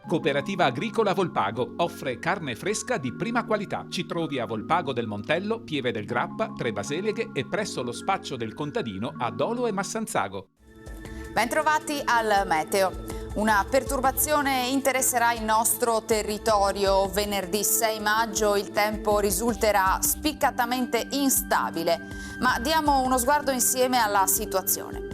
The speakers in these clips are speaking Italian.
Cooperativa Agricola Volpago offre carne fresca di prima qualità. Ci trovi a Volpago del Montello, Pieve del Grappa, Tre Baseleghe e presso lo spaccio del contadino a Dolo e Massanzago. Bentrovati al Meteo. Una perturbazione interesserà il nostro territorio. Venerdì 6 maggio il tempo risulterà spiccatamente instabile, ma diamo uno sguardo insieme alla situazione.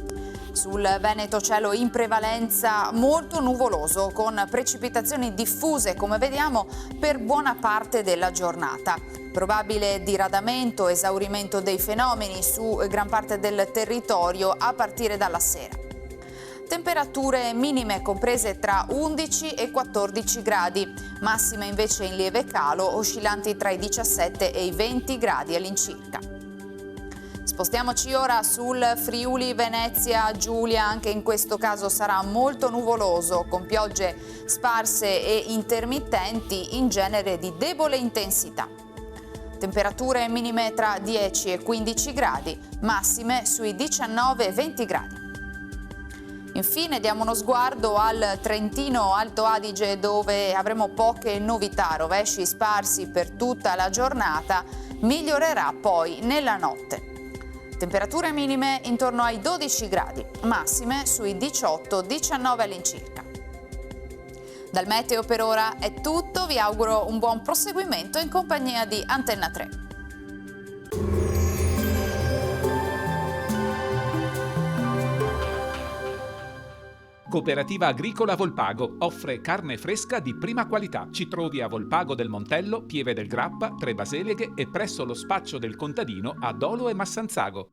Sul Veneto cielo in prevalenza molto nuvoloso, con precipitazioni diffuse, come vediamo, per buona parte della giornata. Probabile diradamento, esaurimento dei fenomeni su gran parte del territorio a partire dalla sera. Temperature minime comprese tra 11 e 14 gradi, massime invece in lieve calo, oscillanti tra i 17 e i 20 gradi all'incirca. Spostiamoci ora sul Friuli Venezia Giulia, anche in questo caso sarà molto nuvoloso, con piogge sparse e intermittenti, in genere di debole intensità. Temperature minime tra 10 e 15 gradi, massime sui 19 e 20 gradi. Infine diamo uno sguardo al Trentino Alto Adige, dove avremo poche novità, rovesci sparsi per tutta la giornata, migliorerà poi nella notte. Temperature minime intorno ai 12 gradi, massime sui 18-19 all'incirca. Dal meteo per ora è tutto, vi auguro un buon proseguimento in compagnia di Antenna 3. Cooperativa Agricola Volpago offre carne fresca di prima qualità. Ci trovi a Volpago del Montello, Pieve del Grappa, Tre Baseleghe e presso lo spaccio del contadino a Dolo e Massanzago.